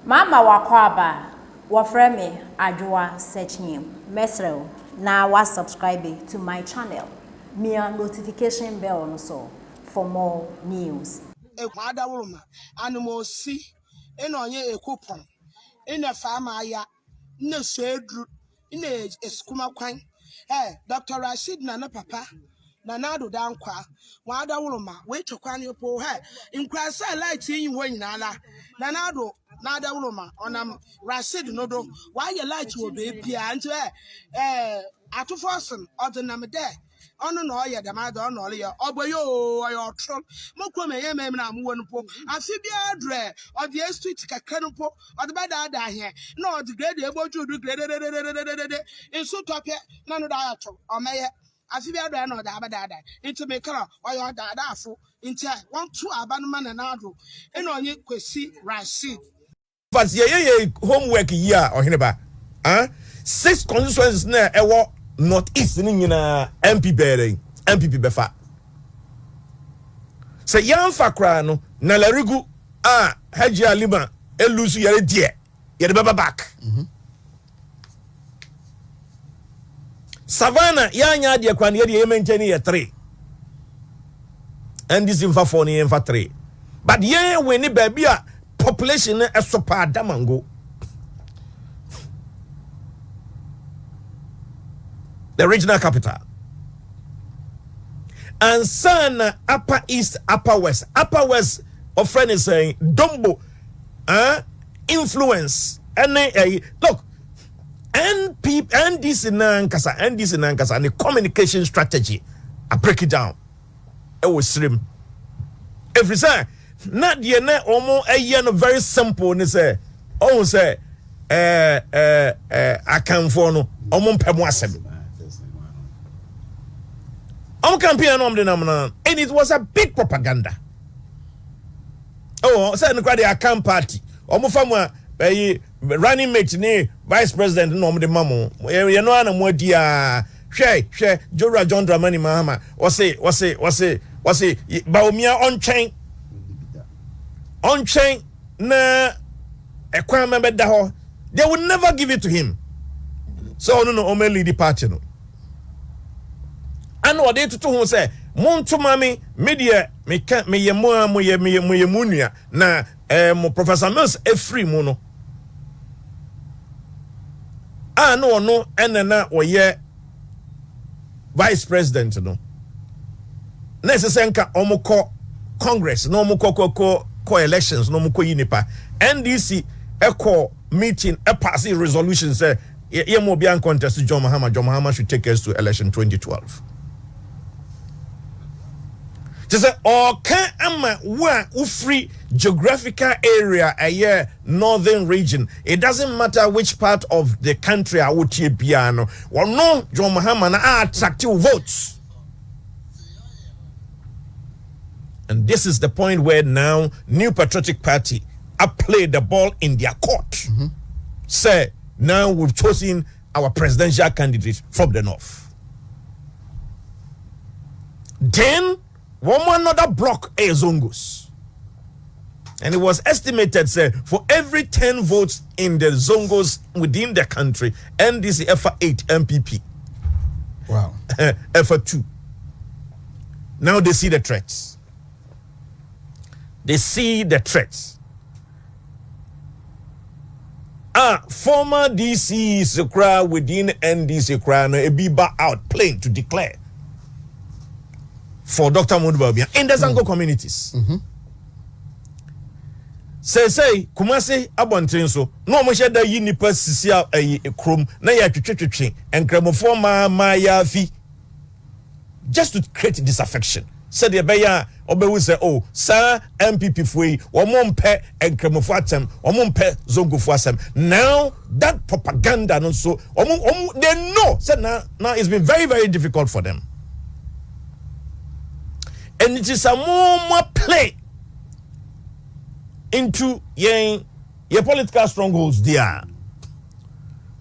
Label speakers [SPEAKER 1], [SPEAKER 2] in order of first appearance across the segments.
[SPEAKER 1] Mama wakwaba wafreme ajwa searching mesrel na wa subscribe to my channel. Mia notification bell also for more news.
[SPEAKER 2] Ekwada wuruma animosi ina onye ekupon ina fama ya ina sedru ina eskuma kwan Dr. Rashid na papa na nado dankwa wada wuruma we chokwan yopo inkrasa light yin ho nyinala na nado nada wuruma onam Rashid no do why your light will be pia nti atu Forson odinam there ono no ye da ma da ono le oboyo oyo tro mokro me ye me na amwo no po afi bia adre o the street kakra no po o de bada da he no o de grade e boju du grade inso topie na no da ato o meye afi bia adre na o da bada da into me kra oyo da da afo into want to abanu man na ado e no onye kwesi Rashid
[SPEAKER 3] but ye homework here or hineba 6 constituencies na ewo Northeast ni nyina MPP befa se yamfa kra no na larigu Haji Alima elusu yare die yare baba back Savannah yanya die kwan yare yementeni ye 3 and this infa 4 ni infa 3 but ye we ni baby a population e sopa damango the regional capital. And Sana Upper East, Upper West. Upper West, a friend is saying, Dombo, influence. And look, NDC Nankasa, and the communication strategy. I break it down. It was slim. Every time, not the net almost a year, very simple, and say, oh, say, I can't for no, almost campaign and it was a big propaganda. Oh, say the camp party. Omufamwa running mate ni vice president no the mamo. You know ana mo dia hwe Jora John Dramani Mahama. Wase baomia on chain na ekwan member da ho. They would never give it to him. So no only lead the party no. And what they to who say, Montu mami, media, me ye munia, na mo Professor Mills e free mono. No, and na o ye vice president no. Nesesenka omoko Congress, no mo ko elections, no mo ko yinipa. NDC e meeting e pass resolution say ye mo be contest to John Mahama should take us to election 2012. Just say can ama wa free geographical area a northern region. It doesn't matter which part of the country I would be piano. Well, no, John Mahama na attractive votes. And this is the point where now New Patriotic Party have played the ball in their court. Say now we've chosen our presidential candidate from the north. Then one another block a Zongos. And it was estimated, say, for every 10 votes in the Zongos within the country, NDC FA8 MPP.
[SPEAKER 4] Wow.
[SPEAKER 3] FA2. Now they see the threats. They see the threats. Former DC Sukra within NDC Sukra, a Biba out playing to declare for Dr. Mudubabia in the Zango communities. Say, Kumasi Abontin so no mo sheda yi nipa sisia krom na ya twetwetwe and gramophone ma fi just to create disaffection. Said the beya obewu say oh sir MPP foi omompe and gramophone atem omompe zongo fo asem. Now that propaganda no so they know said now it's been very, very difficult for them. And it is a more play into your political strongholds there.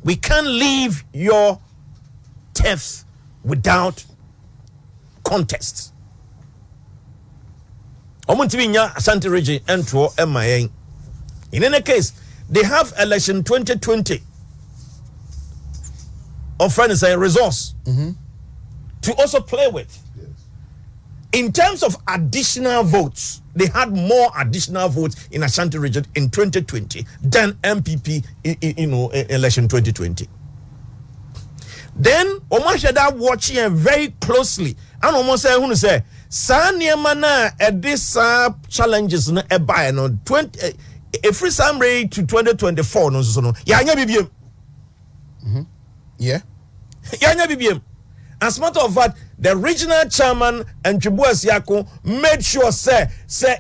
[SPEAKER 3] We can't leave your theft without contest. Omuntibinya Asante region entro MIA. In any case, they have election 2020 of friends say resource to also play with. Yes. In terms of additional votes, they had more additional votes in Ashanti region in 2020 than MPP in election 2020. Then Omashada watching very closly and almost say who say Sanyamana at this challenges no e buy no 20 every summary to 2024 no so no yanya BBM.
[SPEAKER 4] Yeah.
[SPEAKER 3] Yanya BBM. As a matter of fact, the regional chairman and Chibuas Yako made sure say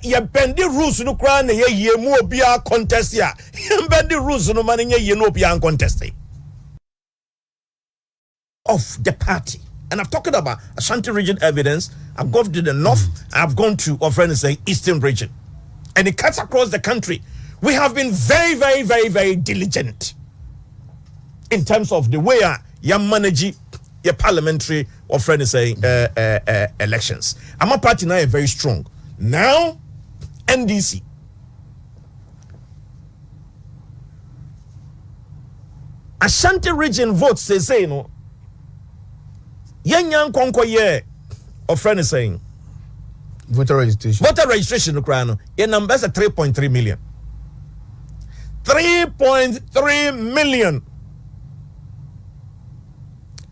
[SPEAKER 3] ye bend the rules no crown ye mo bia contest ya. Ye bend the rules no man ye no bia contesting of the party. And I've talked about Ashanti region evidence. I've gone to the north. I've gone to our friends say eastern region, and it cuts across the country. We have been very, very, very, very diligent in terms of the way you manage your parliamentary or friends say elections. I'm a party now very strong now. NDC. Ashanti region votes say you know. Yan konko ye of friend is saying
[SPEAKER 4] Voter registration.
[SPEAKER 3] Voter registration no your numbers are 3.3 million. 3.3 million.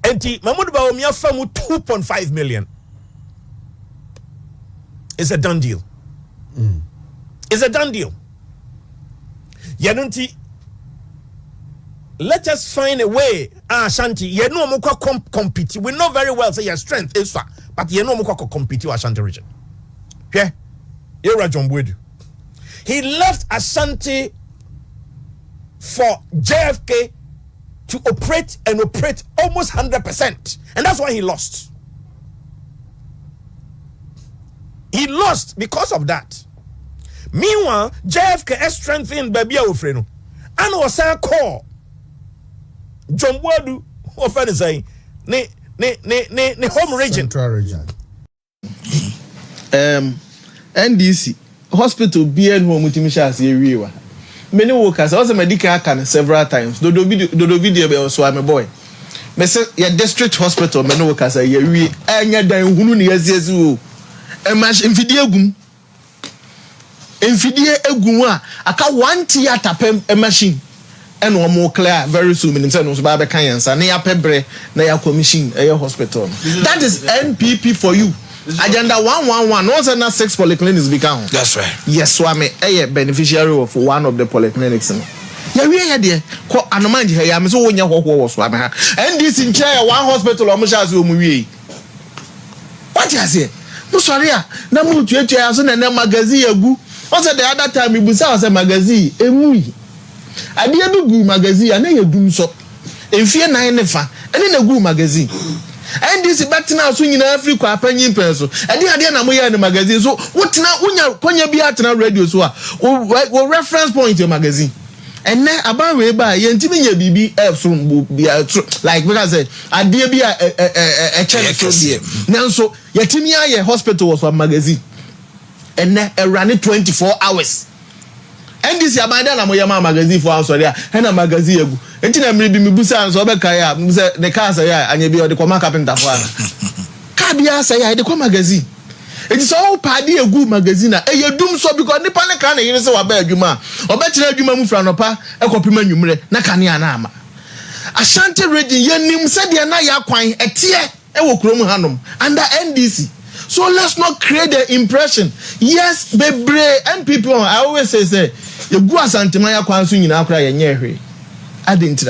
[SPEAKER 3] Enti Mahmoud Bawumia famu 2.5 million. It's a done deal. It's a done deal. Yanunti, let us find a way. Ashanti, you know mukwa compete. We know very well say your strength is far, but you know mukwa compete with Ashanti region. Yeah, you're John Boyd. He left Ashanti for JFK to operate almost 100%, and that's why he lost. He lost because of that. Meanwhile, JFK strengthened Baby Ofreno, and was a call. John Wadu often say ne home region.
[SPEAKER 4] Central region.
[SPEAKER 5] NDC hospital BN home mutimisha area. Many workers also medical can several times. Dodo video be also my boy. Me say your district hospital many workers are we anya dan hunu ne yazezu. E match infidie egum a aka 1 theater per machine. And one more clear very soon. In terms of Baba Kayans, and ya pebre, na ya commission, a hospital. That is NPP for you. Agenda 111. Also, not 6 polyclinics become.
[SPEAKER 6] That's right.
[SPEAKER 5] Yes, Swami, a beneficiary of one of the polyclinics. Yeah, we are there. Quite anomaly here. I'm so when you was Swami. And this in chair, one hospital, almost as we. What you say? No, sorry. No, move to your son and then magazine. Also, the other time, we was a magazine, a movie. I be a good magazine, and then you do so. If you're not in the fan, and then a good magazine. And this is back now swinging Africa, penny pencil. And the idea I'm in the magazine. So, what now? When you be at a radio, so what reference point your magazine? And then about way by Yentimia BB from be like what I said, I dare be a channel. Now, so Yetimia hospital was a magazine, and then ran it 24 hours. And this Yamada Moyama magazine for us, and a magazine. And then I'm reading Mubusa and Sobekaya, the Casa, and you be the Comac up in Tafana. Cabia say, the Com magazine. It is all party a good magazine. And you do so because the Panacana is so about Juma, or better Juma Mufranopa, a compliment number, Nakania Nama. Ashanti region, your name said the Anaya Quine, a tear, a walk room hanum, under NDC. So let's not create the impression. Yes, baby, and people, I always say, you go as Antimaya Kwansu in Accra and Yerry. I didn't.